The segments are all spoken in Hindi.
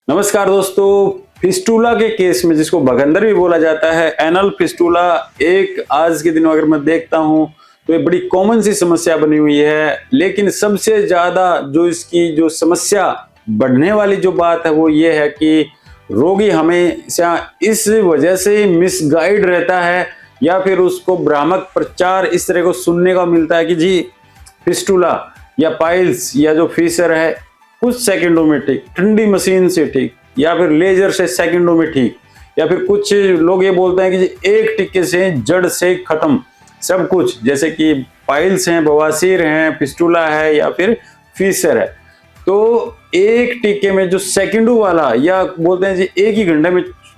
नमस्कार दोस्तों, फिस्टूला के केस में जिसको भगंदर भी बोला जाता है, एनल फिस्टूला एक आज के दिनों अगर मैं देखता हूं तो ये बड़ी कॉमन सी समस्या बनी हुई है। लेकिन सबसे ज्यादा जो इसकी जो समस्या बढ़ने वाली जो बात है वो ये है कि रोगी हमेशा इस वजह से मिसगाइड रहता है या फिर उसको भ्रामक प्रचार इस तरह को सुनने का मिलता है कि जी फिस्टूला या पाइल्स या जो फीसर है कुछ सेकंडों में ठीक, ठंडी मशीन से ठीक, या फिर लेजर से सेकंडों में ठीक, या फिर कुछ लोग ये बोलते हैं कि एक टिक्के से जड़ से खत्म सब कुछ, जैसे कि पाइल्स हैं, बवासीर हैं, फिस्टूला है या फिर फीसर है। तो एक टिक्के में जो सेकंडों वाला या बोलते हैं जी एक ही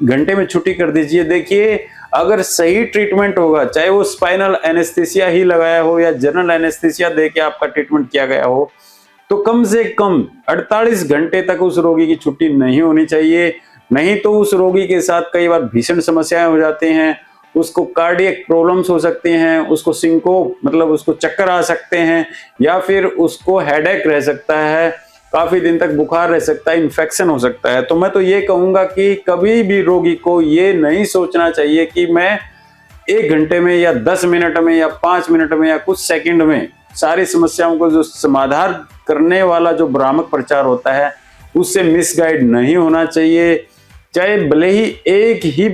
घंटे में छुट्टी कर दीजिए। देखिए अगर सही ट्रीटमेंट होगा, चाहे वो स्पाइनल एनेस्थीसिया ही लगाया हो या जनरल एनेस्थीसिया देके आपका ट्रीटमेंट किया गया हो, तो कम से कम 48 घंटे तक उस रोगी की छुट्टी नहीं होनी चाहिए। नहीं तो उस रोगी के साथ कई बार भीषण समस्याएं हो जाती हैं, उसको कार्डियक प्रॉब्लम्स हो सकते हैं, उसको सिंकोप मतलब उसको चक्कर आ सकते हैं, या फिर उसको हेडेक रह सकता है, काफी दिन तक बुखार रह सकता है, इन्फेक्शन हो सकता है। तो मैं तो ये कहूंगा कि कभी भी रोगी को ये नहीं सोचना चाहिए कि मैं 1 घंटे में या 10 मिनट में या 5 मिनट में या कुछ सेकंड में सारी समस्याओं को जो समाधान करने वाला जो भ्रामक प्रचार होता है उससे मिसगाइड नहीं होना चाहिए। चाहे भले ही एक ही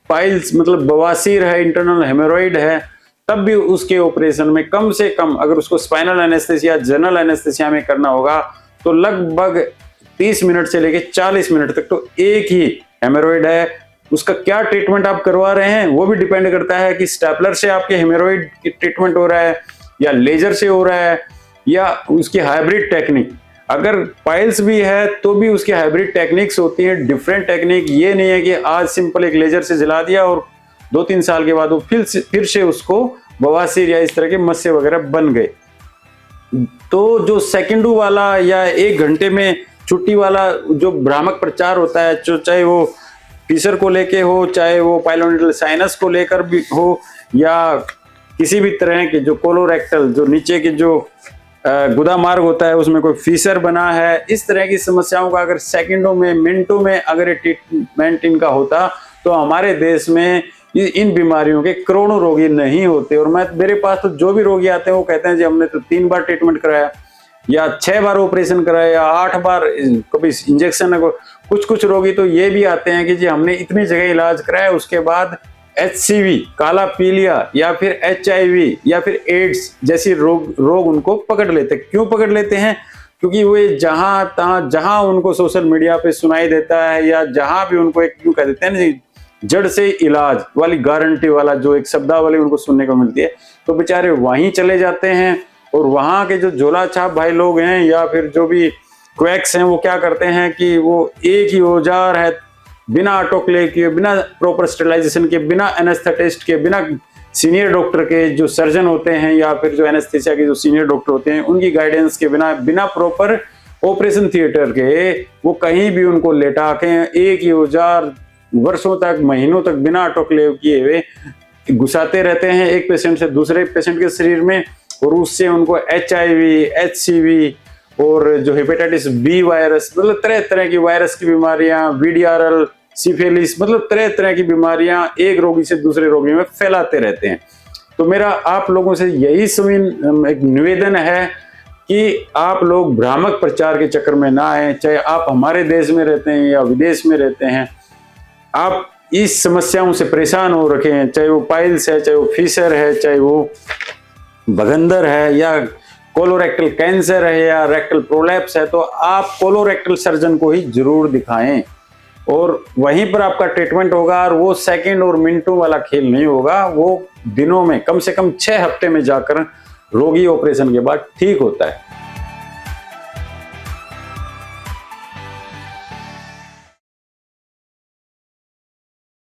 पाइल्स मतलब बवासीर है, इंटरनल हेमोरॉइड है, तब भी उसके ऑपरेशन में कम से कम अगर उसको स्पाइनल एनेस्थीसिया जनरल एनेस्थीसिया में करना होगा तो लगभग 30 मिनट से लेकर 40 मिनट तक। तो एक ही हेमोरॉइड है, उसका क्या ट्रीटमेंट आप करवा रहे हैं वो भी डिपेंड करता है कि स्टेपलर से आपके हेमोरॉइड की ट्रीटमेंट हो रहा है या लेजर से हो रहा है या उसकी हाइब्रिड टेक्निक। अगर पाइल्स भी है तो भी उसकी हाइब्रिड टेक्निक्स होती हैं, डिफरेंट टेक्निक। ये नहीं है कि आज सिंपल एक लेजर से जला दिया और 2-3 साल के बाद वो फिर से उसको बवासीर या इस तरह के मस्से वगैरह बन गए। तो जो सेकंडों वाला या 1 घंटे में छुट्टी वाला जो भ्रामक प्रचार होता है, चाहे वो फीसर को लेके हो, चाहे वो पाइलोनेटल साइनस को लेकर भी हो, या किसी भी तरह के जो कोलोरेक्टल जो नीचे के जो गुदा मार्ग होता है उसमें कोई फीसर बना है, इस तरह की समस्याओं का अगर सेकंडों में मिनटों में अगर ये ट्रीटमेंट इनका होता तो हमारे देश में इन बीमारियों के करोड़ों रोगी नहीं होते। और मेरे पास तो जो भी रोगी आते हैं वो कहते हैं जी हमने तो 3 बार ट्रीटमेंट कराया या 6 बार ऑपरेशन कराया या 8 बार कभी इंजेक्शन। कुछ रोगी तो ये भी आते हैं कि जी हमने इतनी जगह इलाज कराया, उसके बाद HCV काला पीलिया या फिर HIV या फिर एड्स जैसी रोग उनको पकड़ लेते। क्यों पकड़ लेते हैं? क्योंकि वे जहां उनको सोशल मीडिया पे सुनाई देता है या जहां भी उनको एक क्यों कह देते हैं ना जड़ से इलाज वाली गारंटी वाला जो एक शब्दावली उनको सुनने को मिलती है, तो बेचारे वहीं चले जाते हैं। और वहां के जो झोला छाप भाई लोग हैं या फिर जो भी क्वैक्स हैं वो क्या करते हैं कि वो एक ही औजार है, बिना ऑटोक्लेव के, बिना प्रॉपर स्टेरिलाइजेशन के, बिना एनेस्थेटिस्ट के, बिना सीनियर डॉक्टर के जो सर्जन होते हैं या फिर जो एनेस्थीसिया के जो सीनियर डॉक्टर होते हैं उनकी गाइडेंस के बिना प्रॉपर ऑपरेशन थिएटर के वो कहीं भी उनको लेटा के एक ही औजार वर्षों तक महीनों तक बिना ऑटोक्लेव किए हुए घुसाते रहते हैं एक पेशेंट से दूसरे पेशेंट के शरीर में, और उससे उनको HIV, HCV और जो हेपेटाइटिस B वायरस मतलब तरह तरह की वायरस की बीमारियां, VDRL, सिफिलिस मतलब तरह तरह की बीमारियां एक रोगी से दूसरे रोगी में फैलाते रहते हैं। तो मेरा आप लोगों से यही एक निवेदन है कि आप लोग भ्रामक प्रचार के चक्कर में ना आए। चाहे आप हमारे देश में रहते हैं या विदेश में रहते हैं, आप इस समस्याओं से परेशान हो रखे हैं, चाहे वो पाइल्स है, चाहे वो फीसर है, चाहे वो भगंदर है या कोलोरेक्टल कैंसर है या रेक्टल प्रोलैप्स है, तो आप कोलोरेक्टल सर्जन को ही जरूर दिखाएं और वहीं पर आपका ट्रीटमेंट होगा। और वो सेकंड और मिनटों वाला खेल नहीं होगा, वो दिनों में कम से कम 6 हफ्ते में जाकर रोगी ऑपरेशन के बाद ठीक होता है।